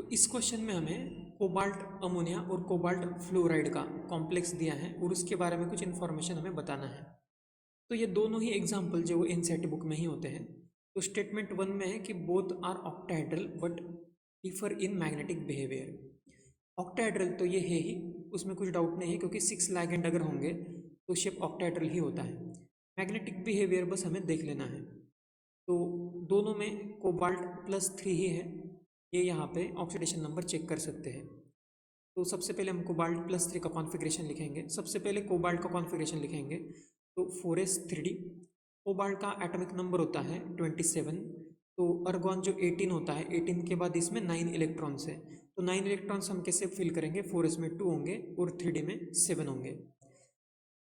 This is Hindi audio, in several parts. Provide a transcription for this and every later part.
तो इस क्वेश्चन में हमें कोबाल्ट अमोनिया और कोबाल्ट फ्लोराइड का कॉम्प्लेक्स दिया है और उसके बारे में कुछ इन्फॉर्मेशन हमें बताना है। तो ये दोनों ही एग्जाम्पल जो वो एनसीईआरटी बुक में ही होते हैं। तो स्टेटमेंट 1 में है कि both are octahedral but differ in magnetic behaviour. Octahedral तो ये है ही, उसमें कुछ डाउट नहीं है, क्योंकि 6 लिगेंड अगर होंगे तो शेप ऑक्टाहेड्रल ही होता है। मैग्नेटिक बिहेवियर बस हमें देख लेना है। तो दोनों में कोबाल्ट +3 ही है, ये यहाँ पे ऑक्सीडेशन नंबर चेक कर सकते हैं। तो सबसे पहले हम कोबाल्ट +3 का कॉन्फ़िगरेशन लिखेंगे। सबसे पहले कोबाल्ट का कॉन्फ़िगरेशन लिखेंगे तो 4s3d। कोबाल्ट का एटॉमिक नंबर होता है 27। तो अर्गॉन जो 18 होता है, 18 के बाद इसमें 9 इलेक्ट्रॉन्स है। तो 9 इलेक्ट्रॉन्स हम कैसे फिल करेंगे, 4s में 2 होंगे और 3d में 7 होंगे।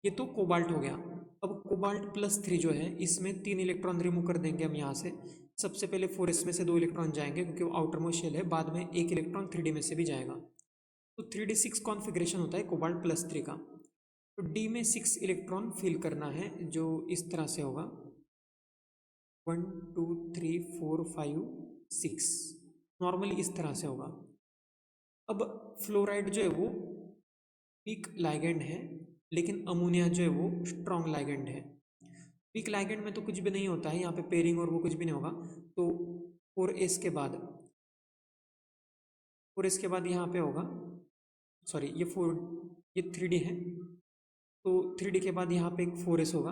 ये तो कोबाल्ट हो गया। अब कोबाल्ट +3 जो है, इसमें 3 इलेक्ट्रॉन रिमूव कर देंगे हम यहाँ से। सबसे पहले 4s में से 2 इलेक्ट्रॉन जाएंगे क्योंकि वो आउटर मोस्ट शेल है, बाद में 1 इलेक्ट्रॉन 3d में से भी जाएगा। तो 3d6 कॉन्फ़िगरेशन होता है कोबाल्ट +3 का। तो d में 6 इलेक्ट्रॉन फिल करना है, जो इस तरह से होगा 1 2 3 4 5 6, नॉर्मली इस तरह से होगा। अब फ्लोराइड जो है वो वीक लाइगेंड है, लेकिन अमोनिया जो है वो स्ट्रॉन्ग लाइगेंड है। वीक लाइगेंड में तो कुछ भी नहीं होता है, यहाँ पे पेयरिंग और वो कुछ भी नहीं होगा। तो 4s के बाद 4s के बाद यहाँ पे होगा, सॉरी ये 3d है, तो 3d के बाद यहाँ पे एक 4s होगा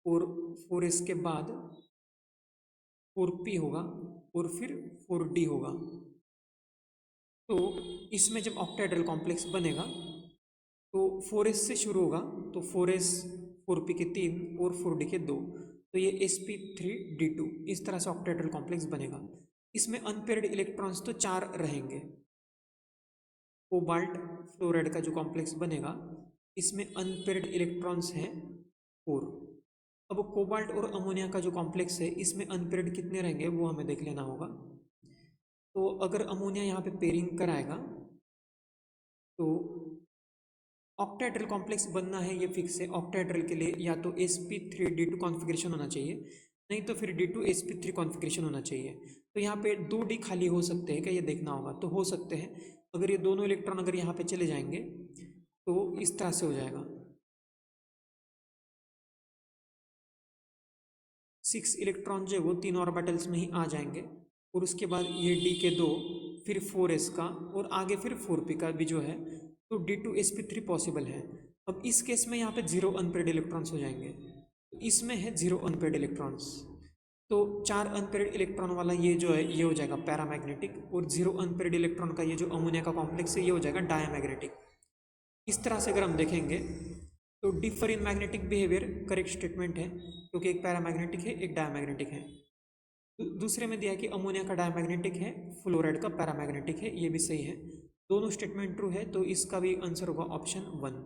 और 4s के बाद 4p होगा और फिर 4d होगा। तो इसमें जब ऑक्टाहेड्रल कॉम्प्लेक्स बनेगा तो 4s से शुरू होगा, तो 4s 4p के 3 और 4d के 2, तो ये sp3d2 इस तरह से ऑक्टाहेड्रल कॉम्प्लेक्स बनेगा। इसमें अनपेयर्ड इलेक्ट्रॉन्स तो 4 रहेंगे। कोबाल्ट फ्लोराइड का जो कॉम्प्लेक्स बनेगा, इसमें अनपेयर्ड इलेक्ट्रॉन्स हैं 4। अब कोबाल्ट और अमोनिया का जो कॉम्प्लेक्स है, इसमें अनपेयर्ड कितने रहेंगे वो हमें देख लेना होगा। तो अगर अमोनिया यहाँ पे पेयरिंग कराएगा तो ऑक्टाहेड्रल कॉम्प्लेक्स बनना है, ये फिक्स है। ऑक्टाहेड्रल के लिए या तो sp3d2 कॉन्फ़िगरेशन होना चाहिए, नहीं तो फिर d2sp3 कॉन्फ़िगरेशन होना चाहिए। तो यहाँ पे 2d खाली हो सकते हैं क्या, ये देखना होगा। तो हो सकते हैं, अगर ये दोनों इलेक्ट्रॉन अगर यहाँ पे चले जाएंगे तो इस तरह से हो जाएगा। 6 इलेक्ट्रॉन जो है वो 3 ऑर्बिटल्स में ही आ जाएंगे और उसके बाद ये d के 2, फिर 4s का और आगे फिर 4p का भी जो है, तो d2sp3 पॉसिबल है। अब इस केस में यहाँ पे 0 अनपेयर्ड इलेक्ट्रॉन्स हो जाएंगे, तो इसमें है 0 अनपेयर्ड इलेक्ट्रॉन्स। तो 4 अनपेयर्ड इलेक्ट्रॉन वाला ये जो है ये हो जाएगा पैरामैग्नेटिक, और 0 अनपेयर्ड इलेक्ट्रॉन का ये जो अमोनिया का कॉम्प्लेक्स है ये हो जाएगा डायामैग्नेटिक। इस तरह से अगर हम देखेंगे तो differ in magnetic behaviour correct statement है, क्योंकि एक पैरामैग्नेटिक है एक डायामैग्नेटिक है। दूसरे में दिया कि अमोनिया का डायमैग्नेटिक है, फ्लोराइड का पैरामैग्नेटिक है, ये भी सही है। दोनों स्टेटमेंट ट्रू है, तो इसका भी आंसर होगा ऑप्शन 1।